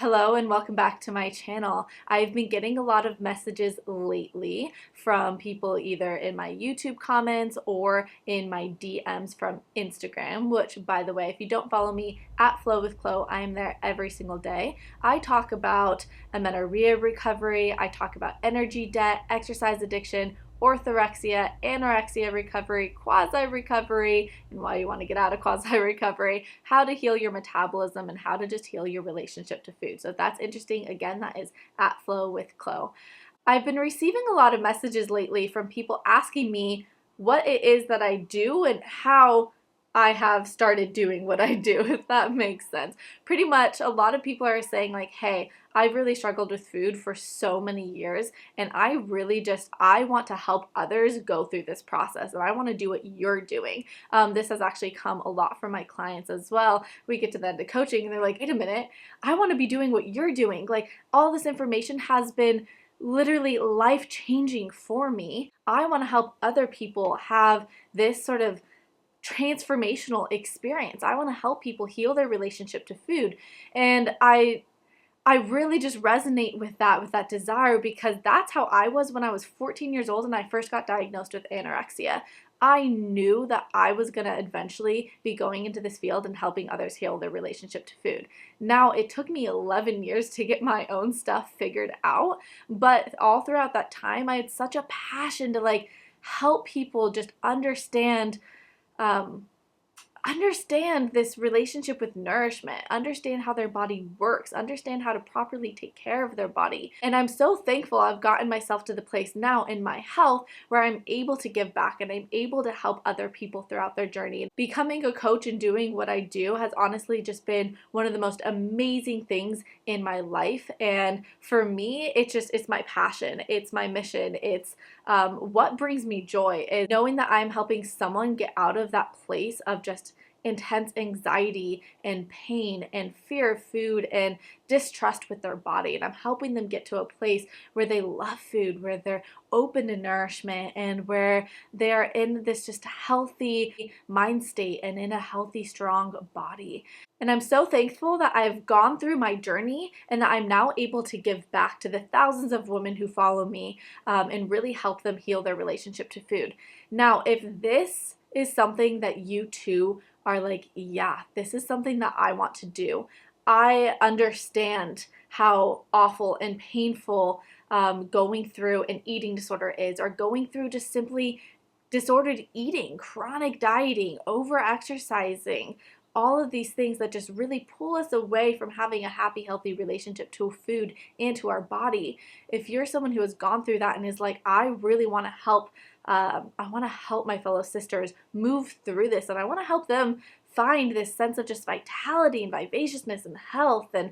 Hello and welcome back to my channel. I've been getting a lot of messages lately from people either in my YouTube comments or in my DMs from Instagram, which, by the way, if you don't follow me at Flow with Chlo, I am there every single day. I talk about amenorrhea recovery, I talk about energy debt, exercise addiction, orthorexia, anorexia recovery, quasi-recovery, and why you want to get out of quasi-recovery, how to heal your metabolism, and how to just heal your relationship to food. So if that's interesting, again, that is at Flow with Chlo. I've been receiving a lot of messages lately from people asking me what it is that I do and how I have started doing what I do, if that makes sense. Pretty much a lot of people are saying like, hey, I've really struggled with food for so many years and I want to help others go through this process and I want to do what you're doing. This has actually come a lot from my clients as well. We get to the end of coaching and they're like, wait a minute, I want to be doing what you're doing. Like all this information has been literally life-changing for me. I want to help other people have this sort of transformational experience. I want to help people heal their relationship to food. And I really just resonate with that desire because that's how I was when I was 14 years old and I first got diagnosed with anorexia. I knew that I was going to eventually be going into this field and helping others heal their relationship to food. Now, it took me 11 years to get my own stuff figured out, but all throughout that time, I had such a passion to like help people just understand this relationship with nourishment, understand how their body works, understand how to properly take care of their body. And I'm so thankful I've gotten myself to the place now in my health where I'm able to give back and I'm able to help other people throughout their journey. Becoming a coach and doing what I do has honestly just been one of the most amazing things in my life. And for me, it's my passion, it's my mission, it's what brings me joy is knowing that I'm helping someone get out of that place of just intense anxiety and pain and fear of food and distrust with their body. And I'm helping them get to a place where they love food, where they're open to nourishment, and where they're in this just healthy mind state and in a healthy, strong body. And I'm so thankful that I've gone through my journey and that I'm now able to give back to the thousands of women who follow me and really help them heal their relationship to food. Now, if this is something that you too are like, yeah, this is something that I want to do. I understand how awful and painful going through an eating disorder is, or going through just simply disordered eating, chronic dieting, over-exercising, all of these things that just really pull us away from having a happy, healthy relationship to food and to our body. If you're someone who has gone through that and is like, I really want to help my fellow sisters move through this, and I want to help them find this sense of just vitality and vivaciousness and health and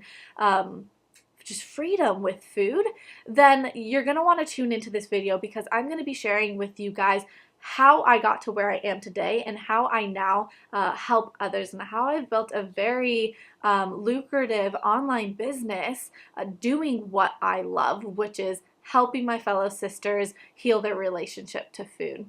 just freedom with food, then you're going to want to tune into this video because I'm going to be sharing with you guys how I got to where I am today and how I now help others, and how I've built a very lucrative online business doing what I love, which is helping my fellow sisters heal their relationship to food.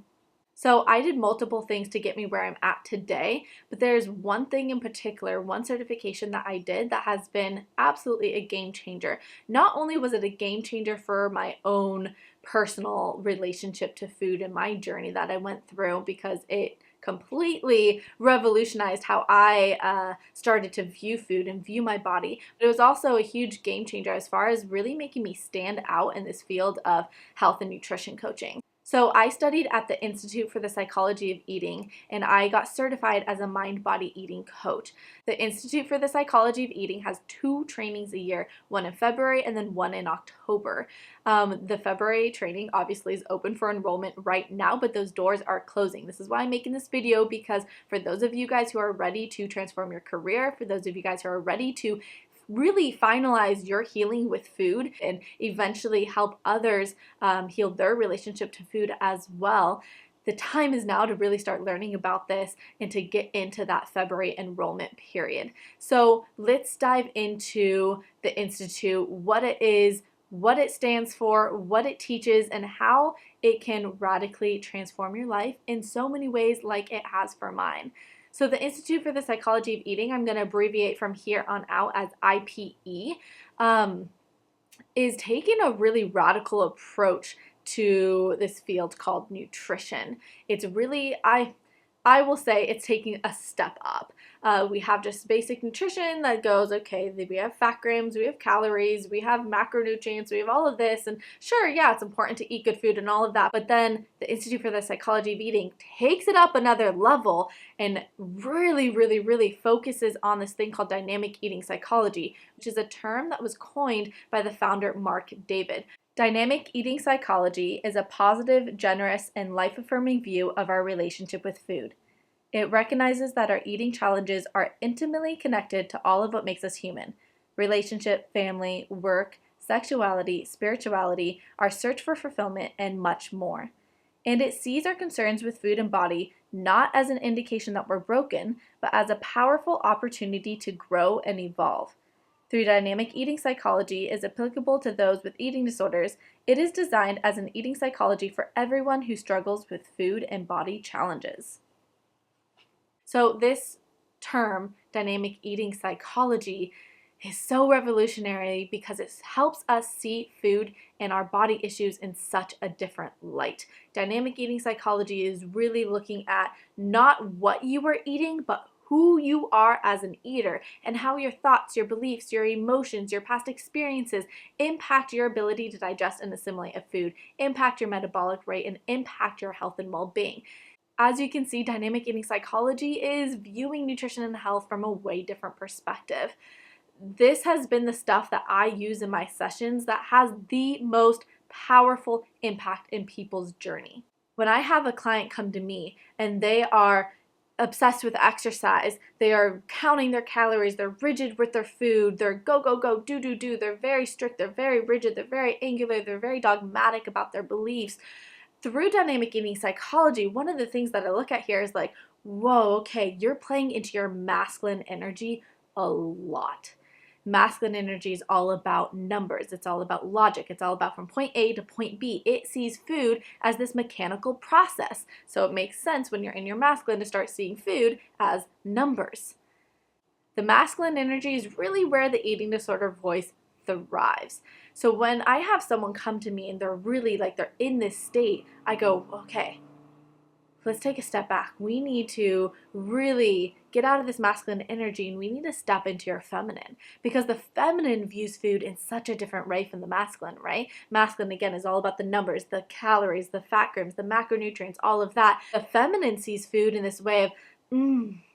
So I did multiple things to get me where I'm at today, but there's one thing in particular, one certification that I did that has been absolutely a game changer. Not only was it a game changer for my own personal relationship to food and my journey that I went through, because it completely revolutionized how I started to view food and view my body. But it was also a huge game changer as far as really making me stand out in this field of health and nutrition coaching. So I studied at the Institute for the Psychology of Eating, and I got certified as a mind-body eating coach. The Institute for the Psychology of Eating has 2 trainings a year, one in February and then one in October. The February training obviously is open for enrollment right now, but those doors are closing. This is why I'm making this video, because for those of you guys who are ready to transform your career, for those of you guys who are ready to really finalize your healing with food and eventually help others heal their relationship to food as well, the time is now to really start learning about this and to get into that February enrollment period. So let's dive into the Institute, what it is, what it stands for, what it teaches, and how it can radically transform your life in so many ways like it has for mine. So the Institute for the Psychology of Eating, I'm going to abbreviate from here on out as IPE. is taking a really radical approach to this field called nutrition. It's really, I will say it's taking a step up. We have just basic nutrition that goes, okay, we have fat grams, we have calories, we have macronutrients, we have all of this. And sure, yeah, it's important to eat good food and all of that. But then the Institute for the Psychology of Eating takes it up another level and really, really, really focuses on this thing called dynamic eating psychology, which is a term that was coined by the founder Marc David. Dynamic eating psychology is a positive, generous, and life-affirming view of our relationship with food. It recognizes that our eating challenges are intimately connected to all of what makes us human: relationship, family, work, sexuality, spirituality, our search for fulfillment, and much more. And it sees our concerns with food and body not as an indication that we're broken, but as a powerful opportunity to grow and evolve. Through dynamic eating psychology is applicable to those with eating disorders, it is designed as an eating psychology for everyone who struggles with food and body challenges. So this term, dynamic eating psychology, is so revolutionary because it helps us see food and our body issues in such a different light. Dynamic eating psychology is really looking at not what you are eating, but who you are as an eater and how your thoughts, your beliefs, your emotions, your past experiences impact your ability to digest and assimilate a food, impact your metabolic rate, and impact your health and well-being. As you can see, dynamic eating psychology is viewing nutrition and health from a way different perspective. This has been the stuff that I use in my sessions that has the most powerful impact in people's journey. When I have a client come to me and they are obsessed with exercise, they are counting their calories, they're rigid with their food, they're go, go, go, do, do, do, they're very strict, they're very rigid, they're very angular, they're very dogmatic about their beliefs. Through dynamic eating psychology, one of the things that I look at here is like, whoa, okay, you're playing into your masculine energy a lot. Masculine energy is all about numbers. It's all about logic. It's all about from point A to point B. It sees food as this mechanical process. So it makes sense when you're in your masculine to start seeing food as numbers. The masculine energy is really where the eating disorder voice thrives. So when I have someone come to me and they're really like they're in this state, I go, okay, let's take a step back. We need to really get out of this masculine energy and we need to step into your feminine, because the feminine views food in such a different way from the masculine, right? Masculine, again, is all about the numbers, the calories, the fat grams, the macronutrients, all of that. The feminine sees food in this way of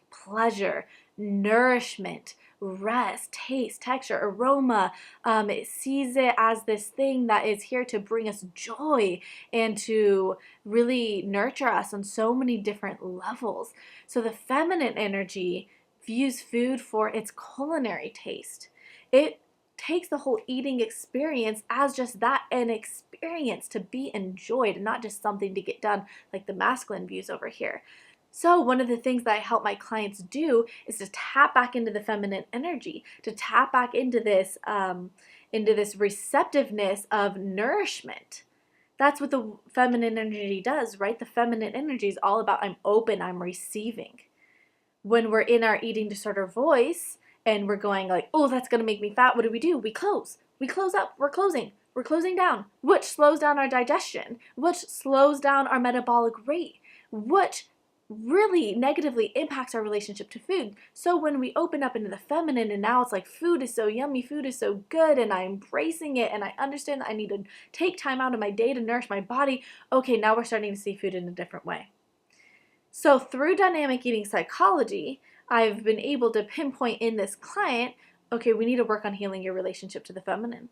pleasure, nourishment, rest, taste, texture, aroma. It sees it as this thing that is here to bring us joy and to really nurture us on so many different levels. So the feminine energy views food for its culinary taste. It takes the whole eating experience as just that, an experience to be enjoyed and not just something to get done like the masculine views over here. So one of the things that I help my clients do is to tap back into the feminine energy, to tap back into this receptiveness of nourishment. That's what the feminine energy does, right? The feminine energy is all about I'm open, I'm receiving. When we're in our eating disorder voice and we're going like, oh, that's going to make me fat, what do? We close. We close up. We're closing down, which slows down our digestion, which slows down our metabolic rate, which really negatively impacts our relationship to food. So when we open up into the feminine and now it's like food is so yummy, food is so good, and I'm embracing it and I understand that I need to take time out of my day to nourish my body, okay, now we're starting to see food in a different way. So through dynamic eating psychology, I've been able to pinpoint in this client, okay, we need to work on healing your relationship to the feminine.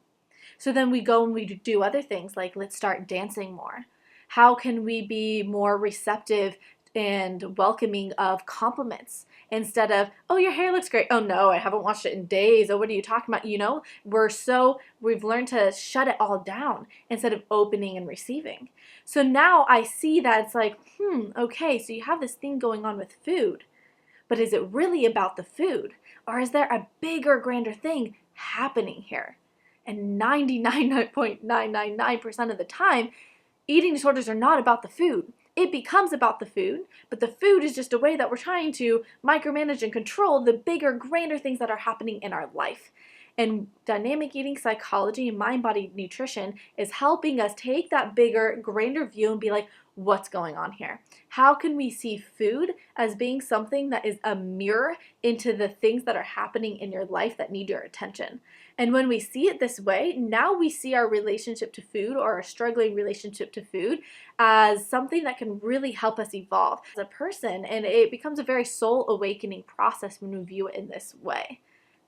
So then we go and we do other things like let's start dancing more. How can we be more receptive and welcoming of compliments instead of, oh, your hair looks great. Oh no, I haven't washed it in days. Oh, what are you talking about? You know, we've learned to shut it all down instead of opening and receiving. So now I see that it's like, okay, so you have this thing going on with food, but is it really about the food? Or is there a bigger, grander thing happening here? And 99.999% of the time, eating disorders are not about the food. It becomes about the food, but the food is just a way that we're trying to micromanage and control the bigger, grander things that are happening in our life. And dynamic eating psychology and mind-body nutrition is helping us take that bigger, grander view and be like, what's going on here? How can we see food as being something that is a mirror into the things that are happening in your life that need your attention? And when we see it this way, now we see our relationship to food, or our struggling relationship to food, as something that can really help us evolve as a person. And it becomes a very soul awakening process when we view it in this way.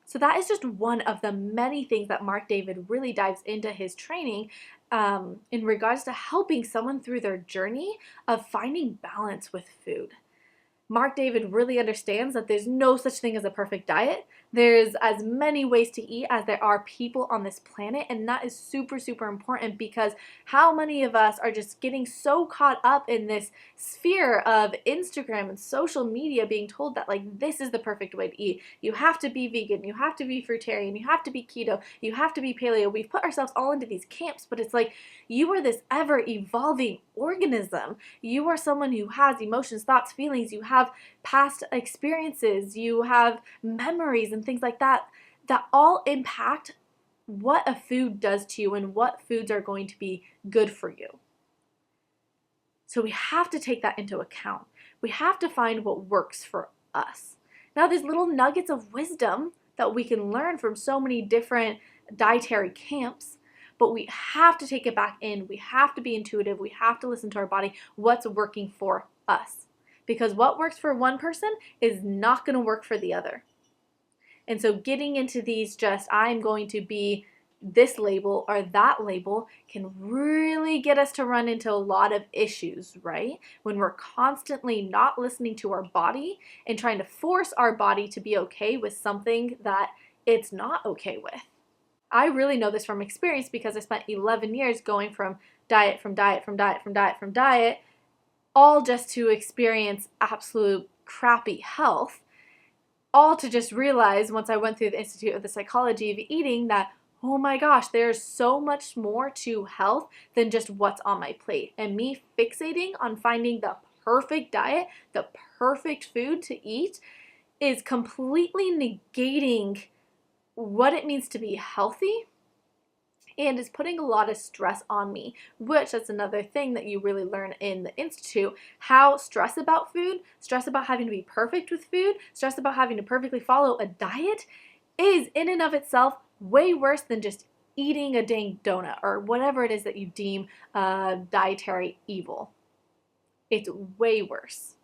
So that is just one of the many things that Marc David really dives into his training in regards to helping someone through their journey of finding balance with food. Marc David really understands that there's no such thing as a perfect diet. There's as many ways to eat as there are people on this planet, and that is super, super important, because how many of us are just getting so caught up in this sphere of Instagram and social media being told that, like, this is the perfect way to eat. You have to be vegan, you have to be fruitarian, you have to be keto, you have to be paleo. We've put ourselves all into these camps, but it's like, you are this ever evolving organism. You are someone who has emotions, thoughts, feelings. You have past experiences, you have memories and things like that, that all impact what a food does to you and what foods are going to be good for you. So we have to take that into account. We have to find what works for us. Now, there's little nuggets of wisdom that we can learn from so many different dietary camps, but we have to take it back in. We have to be intuitive. We have to listen to our body, what's working for us. Because what works for one person is not going to work for the other. And so getting into these just, I'm going to be this label or that label, can really get us to run into a lot of issues, right? When we're constantly not listening to our body and trying to force our body to be okay with something that it's not okay with. I really know this from experience, because I spent 11 years going from diet, all just to experience absolute crappy health, all to just realize once I went through the Institute of the Psychology of Eating that, oh my gosh, there's so much more to health than just what's on my plate. And me fixating on finding the perfect diet, the perfect food to eat, is completely negating what it means to be healthy, and is putting a lot of stress on me, which that's another thing that you really learn in the Institute, how stress about food, stress about having to be perfect with food, stress about having to perfectly follow a diet is in and of itself way worse than just eating a dang donut or whatever it is that you deem dietary evil. It's way worse.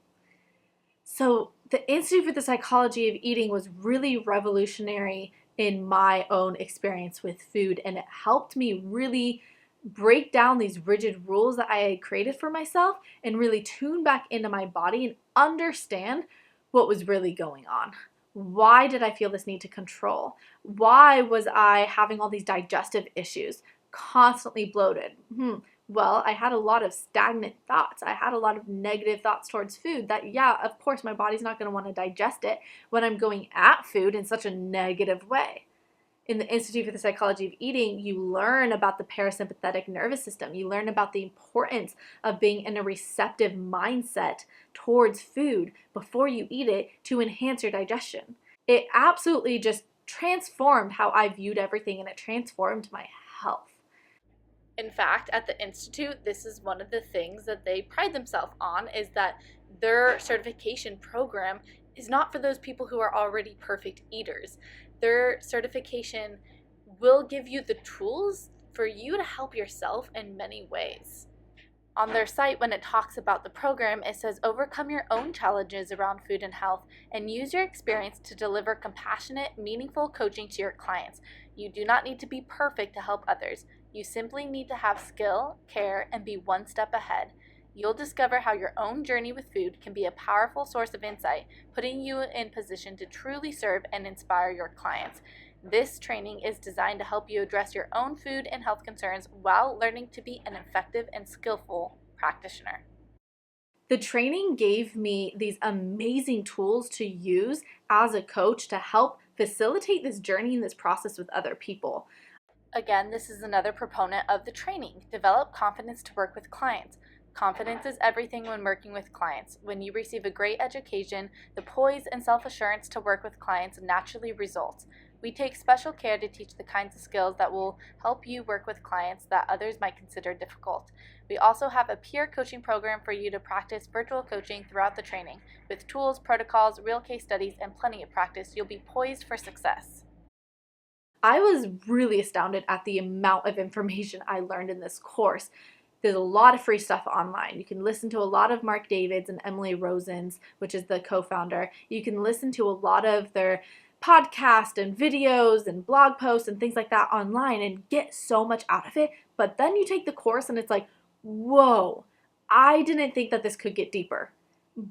So the Institute for the Psychology of Eating was really revolutionary in my own experience with food, and it helped me really break down these rigid rules that I had created for myself and really tune back into my body and understand what was really going on. Why did I feel this need to control? Why was I having all these digestive issues, constantly bloated? Well, I had a lot of stagnant thoughts. I had a lot of negative thoughts towards food that, yeah, of course, my body's not going to want to digest it when I'm going at food in such a negative way. In the Institute for the Psychology of Eating, you learn about the parasympathetic nervous system. You learn about the importance of being in a receptive mindset towards food before you eat it to enhance your digestion. It absolutely just transformed how I viewed everything, and it transformed my health. In fact, at the Institute, this is one of the things that they pride themselves on, is that their certification program is not for those people who are already perfect eaters. Their certification will give you the tools for you to help yourself in many ways. On their site, when it talks about the program, it says, overcome your own challenges around food and health and use your experience to deliver compassionate, meaningful coaching to your clients. You do not need to be perfect to help others. You simply need to have skill, care, and be one step ahead. You'll discover how your own journey with food can be a powerful source of insight, putting you in position to truly serve and inspire your clients. This training is designed to help you address your own food and health concerns while learning to be an effective and skillful practitioner. The training gave me these amazing tools to use as a coach to help facilitate this journey and this process with other people. Again, this is another proponent of the training. Develop confidence to work with clients. Confidence is everything when working with clients. When you receive a great education, the poise and self-assurance to work with clients naturally results. We take special care to teach the kinds of skills that will help you work with clients that others might consider difficult. We also have a peer coaching program for you to practice virtual coaching throughout the training. With tools, protocols, real case studies, and plenty of practice, you'll be poised for success. I was really astounded at the amount of information I learned in this course. There's a lot of free stuff online. You can listen to a lot of Marc David's and Emily Rosen's, which is the co-founder. You can listen to a lot of their podcast and videos and blog posts and things like that online and get so much out of it. But then you take the course and it's like, whoa, I didn't think that this could get deeper,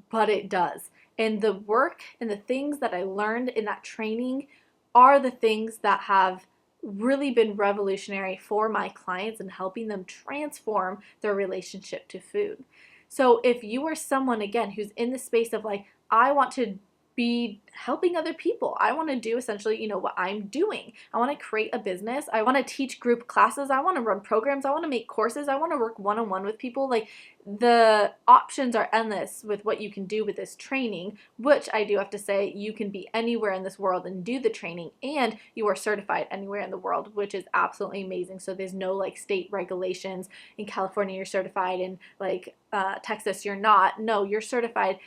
but it does. And the work and the things that I learned in that training are the things that have really been revolutionary for my clients and helping them transform their relationship to food. So if you are someone, again, who's in the space of like, I want to be helping other people. I want to do essentially, what I'm doing. I want to create a business. I want to teach group classes. I want to run programs. I want to make courses. I want to work one-on-one with people. Like, the options are endless with what you can do with this training, which I do have to say, you can be anywhere in this world and do the training, and you are certified anywhere in the world, which is absolutely amazing. So there's no like state regulations. In California, you're certified. In like Texas, you're not. No, you're certified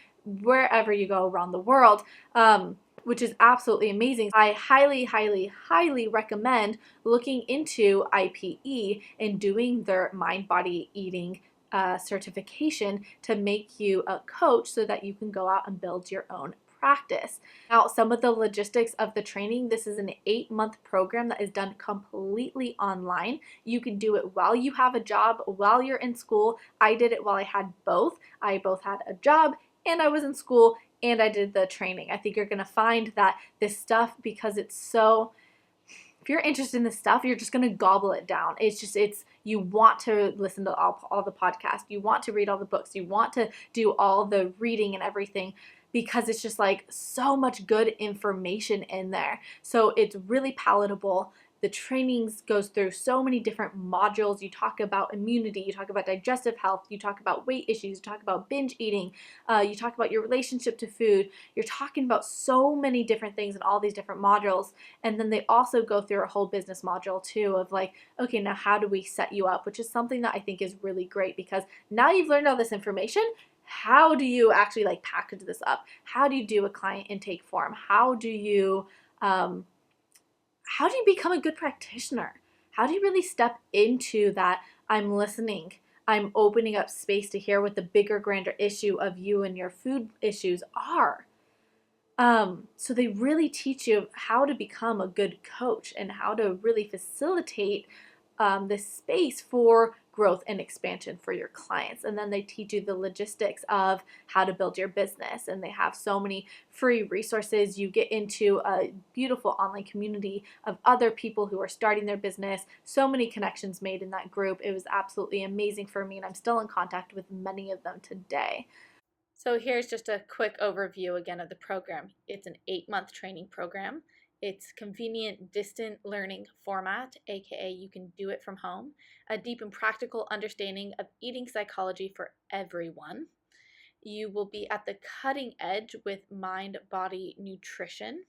wherever you go around the world, which is absolutely amazing. I highly, highly, highly recommend looking into IPE and doing their mind, body, eating certification to make you a coach so that you can go out and build your own practice. Now, some of the logistics of the training, this is an 8-month program that is done completely online. You can do it while you have a job, while you're in school. I did it while I had both. I both had a job and I was in school and I did the training. I think you're going to find that this stuff, because it's so, if you're interested in this stuff, you're just going to gobble it down. You want to listen to all the podcasts. You want to read all the books. You want to do all the reading and everything, because it's just like so much good information in there. So it's really palatable. The trainings goes through so many different modules. You talk about immunity, you talk about digestive health, you talk about weight issues, you talk about binge eating, you talk about your relationship to food. You're talking about so many different things in all these different modules. And then they also go through a whole business module too of like, okay, now how do we set you up? Which is something that I think is really great, because now you've learned all this information. How do you actually like package this up? How do you do a client intake form? How do you become a good practitioner? How do you really step into that? I'm listening. I'm opening up space to hear what the bigger, grander issue of you and your food issues are. So they really teach you how to become a good coach and how to really facilitate this space for growth and expansion for your clients. And then they teach you the logistics of how to build your business. And they have so many free resources. You get into a beautiful online community of other people who are starting their business. So many connections made in that group. It was absolutely amazing for me, and I'm still in contact with many of them today. So here's just a quick overview again of the program. It's an 8-month training program. It's convenient distant learning format, aka you can do it from home. A deep and practical understanding of eating psychology for everyone. You will be at the cutting edge with mind-body nutrition.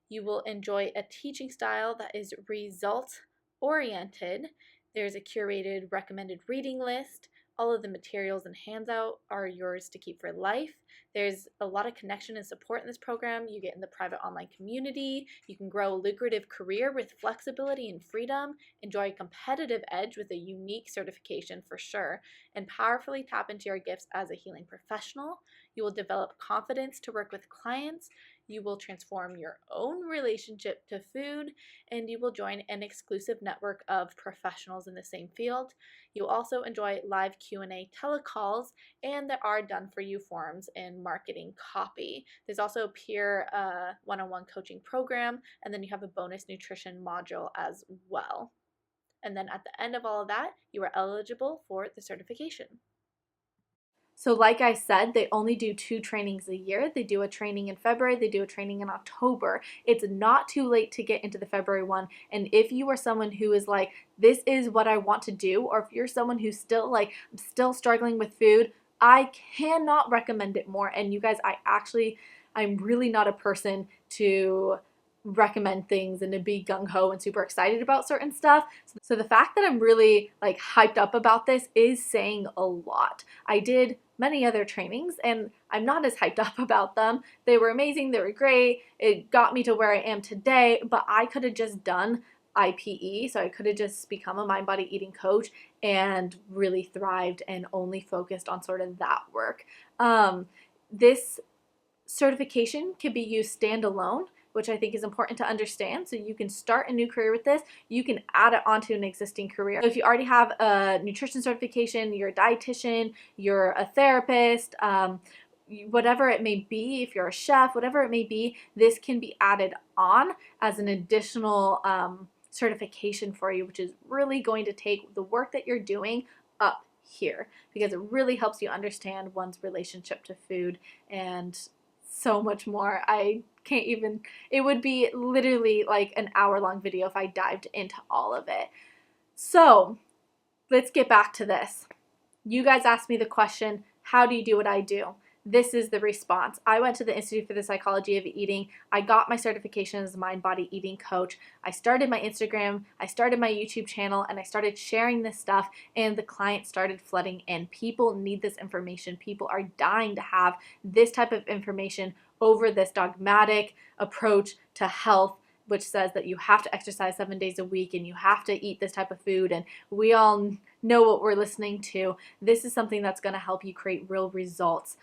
You will enjoy a teaching style that is results-oriented. There's a curated recommended reading list. All of the materials and handout are yours to keep for life. There's a lot of connection and support in this program. You get in the private online community. You can grow a lucrative career with flexibility and freedom. Enjoy a competitive edge with a unique certification for sure. And powerfully tap into your gifts as a healing professional. You will develop confidence to work with clients. You will transform your own relationship to food, and you will join an exclusive network of professionals in the same field. You'll also enjoy live Q&A telecalls, and there are done-for-you forms in marketing copy. There's also a peer one-on-one coaching program, and then you have a bonus nutrition module as well. And then at the end of all of that, you are eligible for the certification. So like I said, they only do 2 trainings a year. They do a training in February, they do a training in October. It's not too late to get into the February one. And if you are someone who is like, this is what I want to do, or if you're someone who's still like, I'm still struggling with food, I cannot recommend it more. And you guys, I'm really not a person to recommend things and to be gung-ho and super excited about certain stuff. So the fact that I'm really like hyped up about this is saying a lot. I did many other trainings and I'm not as hyped up about them. They were amazing, they were great, it got me to where I am today, but I could have just done IPE, so I could have just become a mind body eating coach and really thrived and only focused on sort of that work. This certification can be used standalone, which I think is important to understand. So you can start a new career with this. You can add it onto an existing career. So if you already have a nutrition certification, you're a dietitian, you're a therapist, whatever it may be, if you're a chef, whatever it may be, this can be added on as an additional certification for you, which is really going to take the work that you're doing up here because it really helps you understand one's relationship to food and so much more. I can't even, it would be literally like an hour-long video if I dived into all of it. So let's get back to this. You guys asked me the question, how do you do what I do? This is the response. I went to the Institute for the Psychology of Eating. I got my certification as a mind body eating coach. I started my Instagram, I started my YouTube channel, and I started sharing this stuff, and the clients started flooding in. People need this information. People are dying to have this type of information over this dogmatic approach to health, which says that you have to exercise 7 days a week and you have to eat this type of food, and we all know what we're listening to. This is something that's going to help you create real results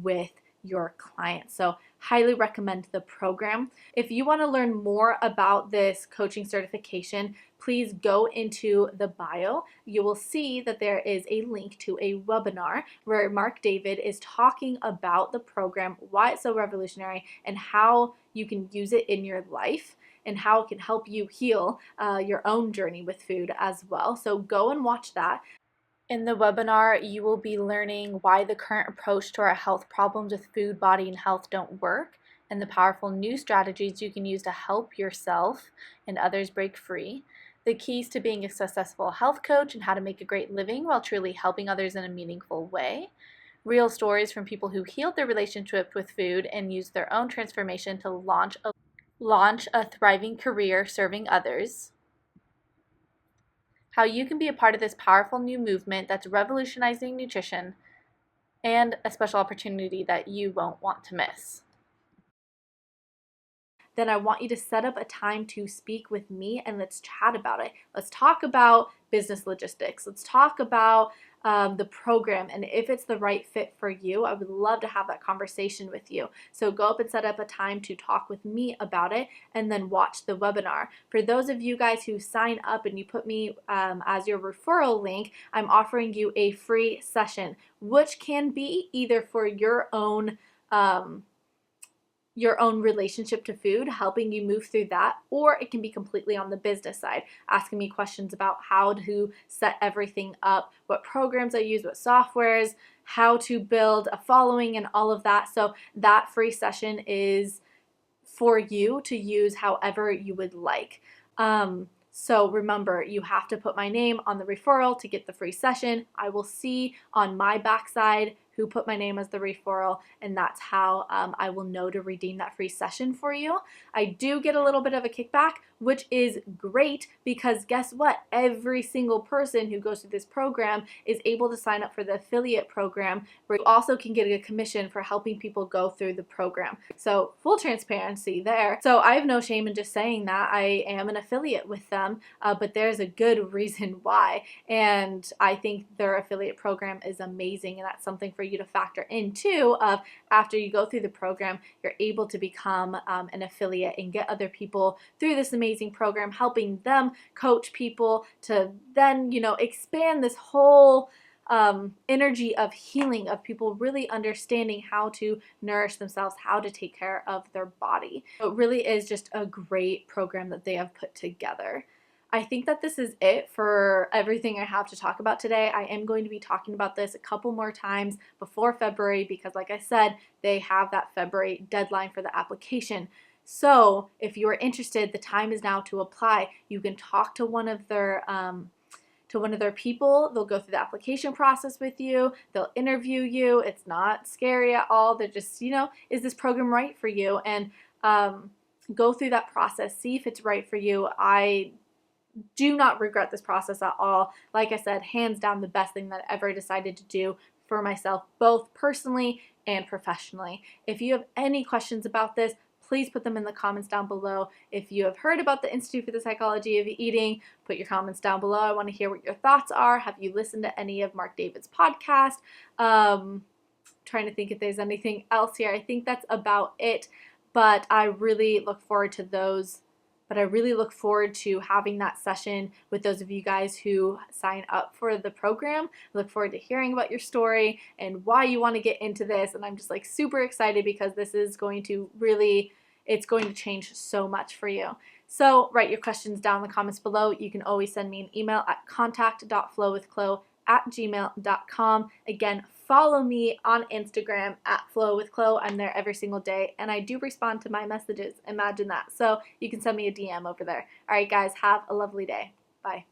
with your clients. So highly recommend the program. If you want to learn more about this coaching certification, please go into the bio. You will see that there is a link to a webinar where Marc David is talking about the program, why it's so revolutionary, and how you can use it in your life, and how it can help you heal your own journey with food as well. So go and watch that. In the webinar, you will be learning why the current approach to our health problems with food, body, and health don't work, and the powerful new strategies you can use to help yourself and others break free, the keys to being a successful health coach and how to make a great living while truly helping others in a meaningful way, real stories from people who healed their relationship with food and used their own transformation to launch a thriving career serving others, how you can be a part of this powerful new movement that's revolutionizing nutrition, and a special opportunity that you won't want to miss. Then I want you to set up a time to speak with me and let's chat about it. Let's talk about business logistics. Let's talk about the program, and if it's the right fit for you, I would love to have that conversation with you. So go up and set up a time to talk with me about it and then watch the webinar. For those of you guys who sign up and you put me as your referral link, I'm offering you a free session, which can be either for your own relationship to food, helping you move through that, or it can be completely on the business side, asking me questions about how to set everything up, what programs I use, what softwares, how to build a following, and all of that. So that free session is for you to use however you would like. So remember, you have to put my name on the referral to get the free session. I will see on my backside who put my name as the referral, and that's how I will know to redeem that free session for you. I do get a little bit of a kickback, which is great because guess what? Every single person who goes through this program is able to sign up for the affiliate program, where you also can get a commission for helping people go through the program. So full transparency there. So I have no shame in just saying that I am an affiliate with them, but there's a good reason why. And I think their affiliate program is amazing, and that's something for you to factor in too, of after you go through the program, you're able to become an affiliate and get other people through this amazing program, helping them coach people to then, expand this whole energy of healing, of people really understanding how to nourish themselves, how to take care of their body. So it really is just a great program that they have put together. I think that this is it for everything I have to talk about today. I am going to be talking about this a couple more times before February because, like I said, they have that February deadline for the application. So if you are interested, the time is now to apply. You can talk to one of their people. They'll go through the application process with you. They'll interview you. It's not scary at all. They're just, is this program right for you? And Go through that process, see if it's right for you. I do not regret this process at all. Like I said, hands down the best thing that I ever decided to do for myself, both personally and professionally. If you have any questions about this, please put them in the comments down below. If you have heard about the Institute for the Psychology of Eating, put your comments down below. I want to hear what your thoughts are. Have you listened to any of Marc David's podcast? Trying to think if there's anything else here. I think that's about it, but I really look forward to those. But I really look forward to having that session with those of you guys who sign up for the program. I look forward to hearing about your story and why you want to get into this. And I'm just like super excited because this is going to really, it's going to change so much for you. So write your questions down in the comments below. You can always send me an email at contact.flowwithchlo@gmail.com. Again, follow me on Instagram at flowwithchlo. I'm there every single day, and I do respond to my messages. Imagine that. So you can send me a DM over there. All right, guys, have a lovely day. Bye.